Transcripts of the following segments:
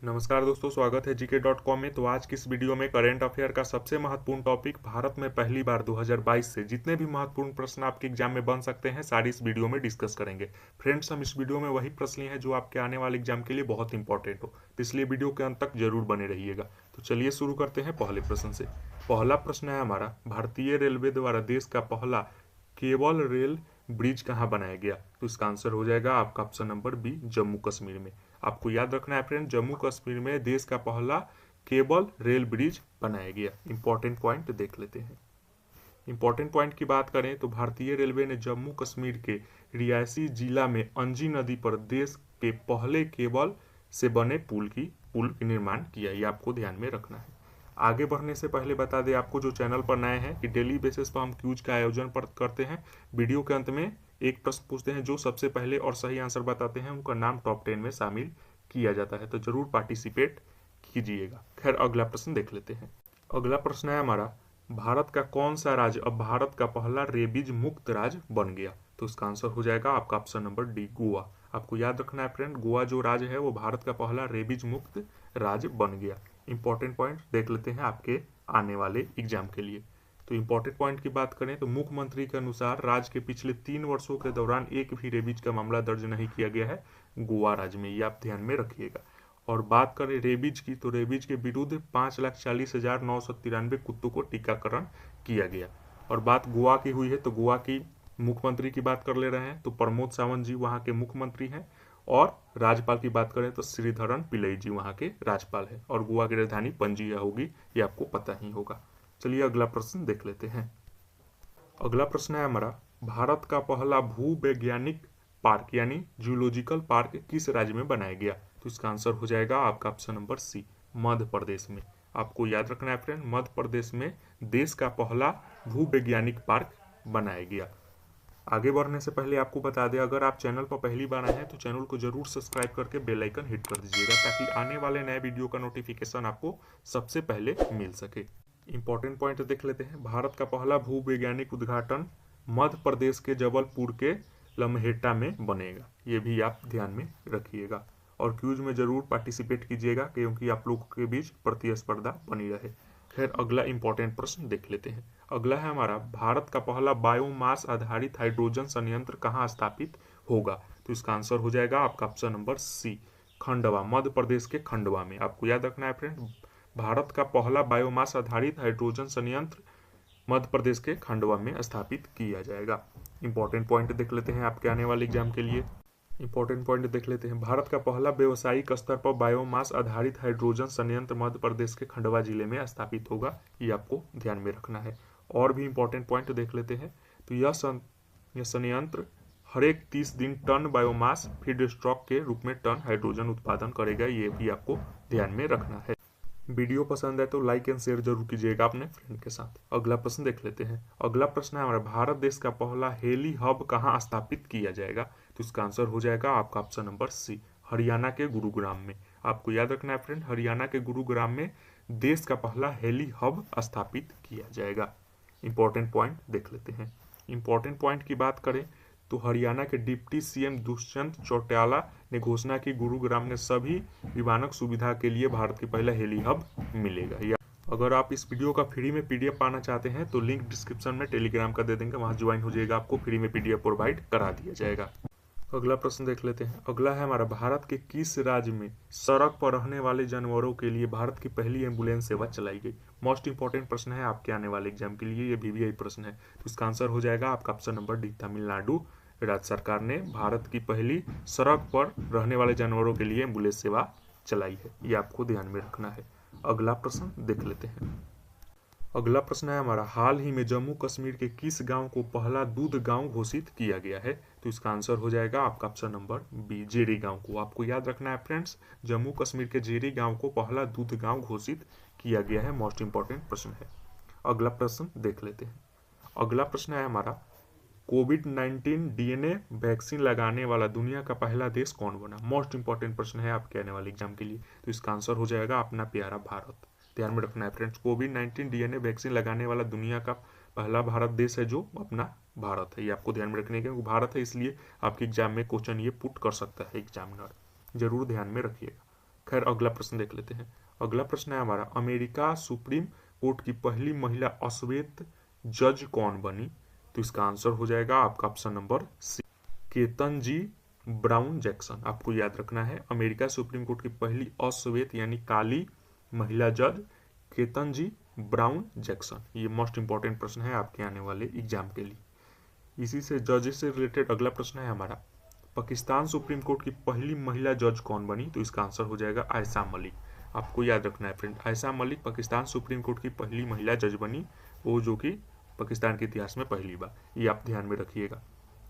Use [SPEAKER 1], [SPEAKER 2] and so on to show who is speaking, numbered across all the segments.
[SPEAKER 1] नमस्कार दोस्तों, स्वागत है gk.com में। तो आज की इस वीडियो में करेंट अफेयर का सबसे महत्वपूर्ण टॉपिक, भारत में पहली बार 2022 से जितने भी महत्वपूर्ण प्रश्न आपके एग्जाम में बन सकते हैं, सारी इस वीडियो में डिस्कस करेंगे। फ्रेंड्स, हम इस वीडियो में वही प्रश्न लिए हैं जो आपके आने वाले एग्जाम के लिए बहुत इंपॉर्टेंट हो, तो इसलिए वीडियो के अंत तक जरूर बने रहिएगा। तो चलिए शुरू करते हैं पहले प्रश्न से। पहला प्रश्न है हमारा, भारतीय रेलवे द्वारा देश का पहला केबल रेल ब्रिज कहाँ बनाया गया? तो इसका आंसर हो जाएगा आपका option number B, Jammu Kashmir में। आपको याद रखना है फ्रेंड, जम्मू कश्मीर में देश का पहला केबल रेल ब्रिज बनाया गया। इंपॉर्टेंट पॉइंट देख लेते हैं। इंपॉर्टेंट पॉइंट की बात करें तो भारतीय रेलवे ने जम्मू कश्मीर के रियासी जिला में अंजी नदी पर देश के पहले केबल से बने पुल की निर्माण किया। ये आपको ध्यान में रखना है। आगे बढ़ने से पहले बता दें आपको जो चैनल पर नए हैं कि डेली बेसिस पर हम क्यूज का आयोजन करते हैं। वीडियो के अंत में एक प्रश्न पूछते हैं, जो सबसे पहले और सही आंसर बताते हैं उनका नाम टॉप 10 में शामिल किया जाता है, तो जरूर पार्टिसिपेट कीजिएगा। खैर, अगला प्रश्न देख लेते हैं। अगला प्रश्न है हमारा, भारत का कौन सा राज्य अब भारत का पहला रेबीज मुक्त राज्य बन गया? तो इसका आंसर हो जाएगा आपका ऑप्शन नंबर डी, गोवा। आपको याद रखना है फ्रेंड, गोवा जो राज्य है वो भारत का पहला रेबीज मुक्त राज्य बन गया। इंपॉर्टेंट पॉइंट देख लेते हैं आपके आने वाले एग्जाम के लिए। तो इंपॉर्टेंट पॉइंट की बात करें तो मुख्यमंत्री के अनुसार राज्य के पिछले 3 वर्षों के दौरान एक भी रेबीज का मामला दर्ज नहीं किया गया है गोवा राज्य में। ये आप ध्यान में रखिएगा। और बात करें रेबीज की, तो रेबीज के विरुद्ध 5,40,993 कुत्तों को टीकाकरण किया गया। और बात गोवा की हुई है तो गोवा की मुख्यमंत्री की बात कर ले रहे हैं तो प्रमोद सावंत जी वहाँ के मुख्यमंत्री हैं। और राज्यपाल की बात करें तो श्रीधरन पिल्लई जी वहाँ के राज्यपाल हैं। और गोवा की राजधानी पणजी होगी, ये आपको पता ही होगा। चलिए अगला प्रश्न देख लेते हैं। अगला प्रश्न है हमारा, भारत का पहला भूवैज्ञानिक पार्क यानी जूलॉजिकल पार्क किस राज्य में बनाया गया? तो इसका आंसर हो जाएगा आपका option number C, Madhya Pradesh में। आपको याद रखना है फ्रेंड, मध्य प्रदेश में देश का पहला भूवैज्ञानिक पार्क बनाया गया। आगे बढ़ने से पहले आपको बता दें, अगर आप चैनल पर पहली बार आए हैं तो चैनल को जरूर सब्सक्राइब करके बेल आइकन हिट कर दीजिएगा, ताकि आने वाले नए वीडियो का नोटिफिकेशन आपको सबसे पहले मिल सके। इंपॉर्टेंट पॉइंट देख लेते हैं। भारत का पहला भूवैज्ञानिक उद्घाटन मध्य प्रदेश के जबलपुर के लम्हेटा में बनेगा। ये भी आप ध्यान में रखिएगा और क्यूज में जरूर पार्टिसिपेट कीजिएगा, क्योंकि आप लोगों के बीच प्रतिस्पर्धा बनी रहे। खैर, अगला इंपॉर्टेंट प्रश्न देख लेते हैं। अगला है हमारा, भारत का पहला बायोमास आधारित हाइड्रोजन संयंत्र कहाँ स्थापित होगा? तो इसका आंसर हो जाएगा आपका option number C, Khandwa, Madhya Pradesh के खंडवा में। आपको याद रखना है फ्रेंड, भारत का पहला बायोमास आधारित हाइड्रोजन संयंत्र मध्य प्रदेश के खंडवा में स्थापित किया जाएगा। इंपॉर्टेंट पॉइंट देख लेते हैं आपके आने वाले एग्जाम के लिए। इंपॉर्टेंट पॉइंट देख लेते हैं। भारत का पहला व्यावसायिक स्तर पर बायोमास आधारित हाइड्रोजन संयंत्र मध्य प्रदेश के खंडवा जिले में स्थापित होगा। ये आपको ध्यान में रखना है। और भी इंपॉर्टेंट पॉइंट देख लेते हैं। तो यह संयंत्र हर एक 30 दिन टन बायोमास फीड स्टॉक के रूप में टन हाइड्रोजन उत्पादन करेगा। ये भी आपको ध्यान में रखना है। वीडियो पसंद है तो लाइक एंड शेयर जरूर कीजिएगा अपने फ्रेंड के साथ। अगला प्रश्न देख लेते हैं। अगला प्रश्न है हमारा, भारत देश का पहला हेली हब कहाँ स्थापित किया जाएगा? तो इसका आंसर हो जाएगा आपका ऑप्शन नंबर सी, हरियाणा के गुरुग्राम में। आपको याद रखना है फ्रेंड, हरियाणा के गुरुग्राम में देश का पहला हेली हब स्थापित किया जाएगा। इंपॉर्टेंट पॉइंट देख लेते हैं। इंपॉर्टेंट पॉइंट की बात करें तो हरियाणा के डिप्टी सीएम दुष्यंत चौटाला ने घोषणा की, गुरुग्राम में सभी विमानक सुविधा के लिए भारत के पहला हेली हब मिलेगा। या अगर आप इस वीडियो का फ्री में पीडीएफ पाना चाहते हैं तो लिंक डिस्क्रिप्शन में टेलीग्राम का दे देंगे, वहां ज्वाइन हो जाएगा, आपको फ्री में पीडीएफ प्रोवाइड करा दिया जाएगा। अगला प्रश्न देख लेते हैं। अगला है हमारा, भारत के किस राज्य में सड़क पर रहने वाले जानवरों के लिए भारत की पहली एम्बुलेंस सेवा चलाई गई? मोस्ट इंपॉर्टेंट प्रश्न है आपके आने वाले एग्जाम के लिए, ये वीवीआई प्रश्न है। तो इसका आंसर हो जाएगा आपका ऑप्शन नंबर डी, तमिलनाडु राज्य सरकार ने भारत की पहली सड़क पर रहने वाले जानवरों के लिए एम्बुलेंस सेवा चलाई है। ये आपको ध्यान में रखना है। अगला प्रश्न देख लेते हैं। अगला प्रश्न है हमारा, हाल ही में जम्मू कश्मीर के किस गांव को पहला दूध गांव घोषित किया गया है? तो इसका आंसर हो जाएगा आपका ऑप्शन नंबर बी, जेरी गांव को। आपको याद रखना है फ्रेंड्स, जम्मू कश्मीर के जेरी गांव को पहला दूध गांव घोषित किया गया है। मोस्ट इंपॉर्टेंट प्रश्न है। अगला प्रश्न देख लेते हैं। अगला प्रश्न है हमारा, कोविड-19 डीएनए वैक्सीन लगाने वाला दुनिया का पहला देश कौन बना? मोस्ट इंपॉर्टेंट प्रश्न है आपके आने वाले एग्जाम के लिए। तो इसका आंसर हो जाएगा अपना प्यारा भारत। ध्यान में रखना है फ्रेंड्स, कोविड-19 डीएनए वैक्सीन लगाने वाला दुनिया का पहला भारत देश है, जो अपना भारत है। ये आपको ध्यान में रखने के, क्योंकि भारत है इसलिए आपके एग्जाम में क्वेश्चन ये पुट कर सकता है एग्जामिनर, जरूर ध्यान में रखिएगा। खैर अगला प्रश्न देख लेते हैं। अगला प्रश्न है हमारा, अमेरिका सुप्रीम कोर्ट की पहली महिला अश्वेत जज कौन बनी? तो इसका आंसर हो जाएगा आपका option number C, केतन-जी brown Jackson. आपको याद रखना है, अमेरिका सुप्रीम कोर्ट की पहली अश्वेत यानी काली महिला जज केतन-जी ब्राउन जैक्सन। ये मोस्ट इंपॉर्टेंट प्रश्न है आपके आने वाले एग्जाम के लिए। इसी से जजेस से रिलेटेड अगला प्रश्न है हमारा, पाकिस्तान सुप्रीम कोर्ट की पहली महिला जज कौन बनी? तो इसका आंसर हो जाएगा आयशा मलिक। आपको याद रखना है friend, Ayesha Malik Pakistan supreme court की पहली महिला जज बनी, वो जो कि पाकिस्तान के इतिहास में पहली बार। ये आप ध्यान में रखिएगा।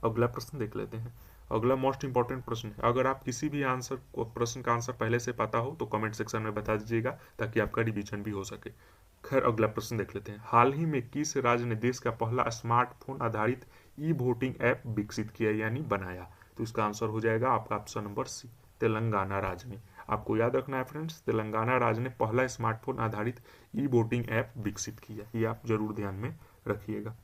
[SPEAKER 1] अगला प्रश्न देख लेते हैं। अगला मोस्ट इंपॉर्टेंट प्रश्न है, अगर आप किसी भी प्रश्न का आंसर पहले से पता हो तो कमेंट सेक्शन में बता दीजिएगा ताकि आपका रिवीजन भी हो सके। खैर अगला प्रश्न देख लेते हैं। हाल ही में किस राज्य ने देश का पहला स्मार्टफोन आधारित ई वोटिंग ऐप विकसित किया यानी बनाया? तो इसका आंसर हो जाएगा आपका ऑप्शन नंबर सी, तेलंगाना राज्य ने। आपको याद रखना है फ्रेंड्स, तेलंगाना राज्य ने पहला स्मार्टफोन आधारित ई वोटिंग ऐप विकसित किया। ये आप जरूर ध्यान में रखिएगा।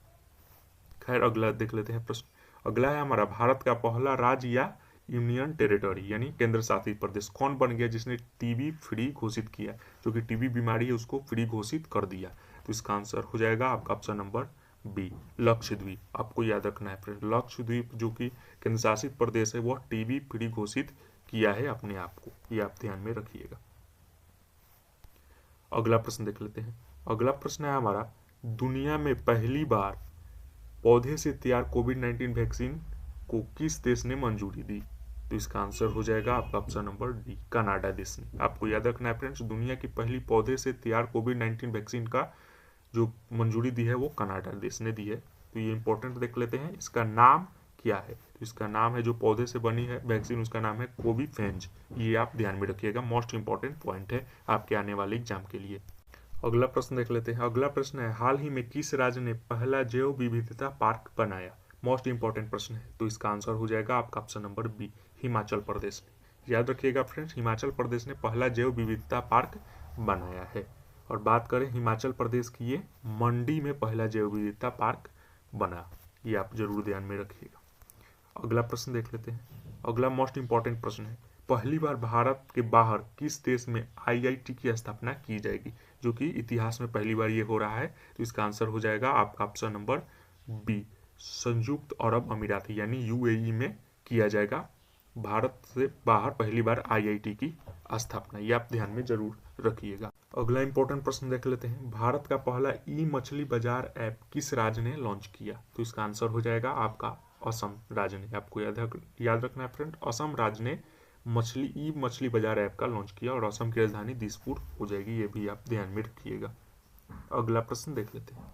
[SPEAKER 1] खैर अगला देख लेते हैं प्रश्न। अगला है हमारा, भारत का पहला राज्य या यूनियन टेरिटरी यानी केंद्र शासित प्रदेश कौन बन गया जिसने टीबी फ्री घोषित किया? जो कि टीबी बीमारी है उसको फ्री घोषित कर दिया। तो इसका आंसर हो जाएगा आपका ऑप्शन नंबर बी, लक्षद्वीप। आपको याद रखना है फ्रेंड, लक्षद्वीप जो कि केंद्र शासित प्रदेश है वह टीबी फ्री घोषित किया है अपने आप को। ये आप ध्यान में रखिएगा। अगला प्रश्न देख लेते हैं। अगला प्रश्न है हमारा, दुनिया में पहली बार पौधे से तैयार कोविड-19 वैक्सीन को किस देश ने मंजूरी दी? तो इसका आंसर हो जाएगा आपका ऑप्शन नंबर डी, कनाडा देश ने। आपको याद रखना है फ्रेंड्स, दुनिया की पहली पौधे से तैयार कोविड-19 वैक्सीन का जो मंजूरी दी है वो कनाडा देश ने दी है। तो ये इंपॉर्टेंट देख लेते हैं, इसका नाम क्या है? तो इसका नाम है, जो पौधे से बनी है वैक्सीन उसका नाम है कोविफेंज। ये आप ध्यान में रखिएगा, मोस्ट इंपॉर्टेंट पॉइंट है आपके आने वाले एग्जाम के लिए। अगला प्रश्न देख लेते हैं। अगला प्रश्न है, हाल ही में किस राज्य ने पहला जैव विविधता पार्क बनाया? मोस्ट इंपॉर्टेंट प्रश्न है। तो इसका आंसर हो जाएगा आपका option number B, Himachal Pradesh ने। याद रखिएगा फ्रेंड्स, हिमाचल प्रदेश ने पहला जैव विविधता पार्क बनाया है। और बात करें हिमाचल प्रदेश की, ये मंडी में पहला जैव विविधता पार्क बना। ये आप जरूर ध्यान में रखिएगा। अगला प्रश्न देख लेते हैं। अगला मोस्ट इंपॉर्टेंट प्रश्न है, पहली बार भारत के बाहर किस देश में आईआईटी की स्थापना की जाएगी? जो कि इतिहास में पहली बार ये हो रहा है। तो इसका आंसर हो जाएगा आपका ऑप्शन नंबर बी, संयुक्त अरब अमीरात यानी यूएई में किया जाएगा भारत से बाहर पहली बार आईआईटी की स्थापना। ये आप ध्यान में जरूर रखिएगा। अगला इंपॉर्टेंट प्रश्न देख लेते हैं, भारत का पहला ई मछली बाजार ऐप किस राज्य ने लॉन्च किया? तो इसका आंसर हो जाएगा आपका असम राज्य ने। आपको याद रखना है फ्रेंड, असम राज्य ने ई मछली बाजार ऐप का लॉन्च किया और असम की राजधानी दिसपुर हो जाएगी। ये भी आप ध्यान में रखिएगा। अगला प्रश्न देख लेते हैं।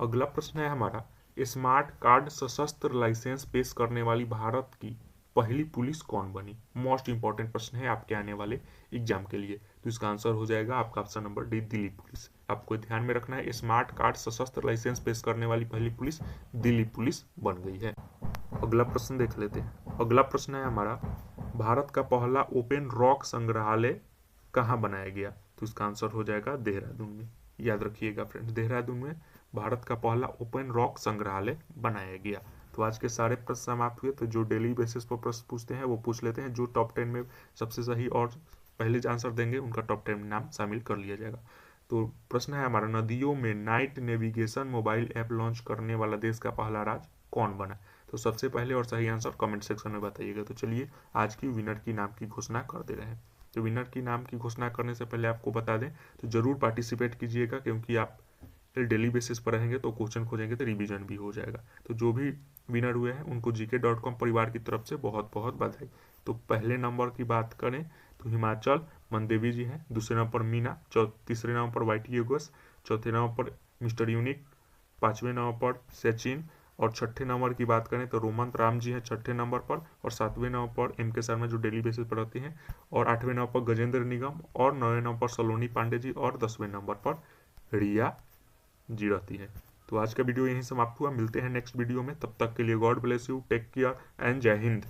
[SPEAKER 1] अगला प्रश्न है हमारा, स्मार्ट कार्ड सशस्त्र लाइसेंस पेश करने वाली भारत की पहली पुलिस कौन बनी? मोस्ट इंपॉर्टेंट प्रश्न है आपके आने वाले एग्जाम के लिए। तो इसका आंसर हो जाएगा आपका option number D, Delhi police. आपको ध्यान में रखना है, स्मार्ट कार्ड सशस्त्र लाइसेंस पेश करने वाली पहली पुलिस दिल्ली पुलिस बन गई है। अगला प्रश्न देख लेते हैं। अगला प्रश्न है हमारा, भारत का पहला ओपन रॉक संग्रहालय कहाँ बनाया गया? तो इसका आंसर हो जाएगा देहरादून में। याद रखिएगा फ्रेंड्स, देहरादून में भारत का पहला ओपन रॉक संग्रहालय बनाया गया। तो आज के सारे प्रश्न समाप्त हुए। तो जो डेली बेसिस पर प्रश्न पूछते हैं वो पूछ लेते हैं। जो टॉप 10 में सबसे सही और पहले आंसर देंगे उनका टॉप 10 में नाम शामिल कर लिया जाएगा। तो प्रश्न है हमारा, नदियों में night navigation mobile app launch करने वाला देश का पहला राज्य कौन बना? तो सबसे पहले और सही आंसर कमेंट सेक्शन में बताइएगा। तो चलिए आज की विनर की नाम की घोषणा कर दे रहे हैं। तो विनर की नाम की घोषणा करने से पहले आपको बता दें तो जरूर पार्टिसिपेट कीजिएगा, क्योंकि आप डेली बेसिस पर रहेंगे तो क्वेश्चन खोजेंगे तो रिवीजन भी हो जाएगा। तो जो भी विनर हुए हैं उनको gk.com परिवार की तरफ से बहुत बहुत बधाई। तो पहले नंबर की बात करें तो हिमाचल मनदेवी जी हैं, दूसरे नंबर पर मीना, तीसरे नंबर पर वाईटी योगेश, चौथे नंबर पर मिस्टर यूनिक, पांचवें नंबर पर सचिन, और छठे नंबर की बात करें तो रोमंत राम जी हैं छठे नंबर पर, और सातवें नंबर पर एम के शर्मा जो डेली बेसिस पर रहते हैं, और आठवें नंबर पर गजेंद्र निगम, और नौवें नंबर पर सलोनी पांडे जी, और 10वें नंबर पर रिया जी रहती है। तो आज का वीडियो यहीं समाप्त हुआ। मिलते हैं नेक्स्ट वीडियो में, तब तक के लिए God bless you, take care and जय हिंद।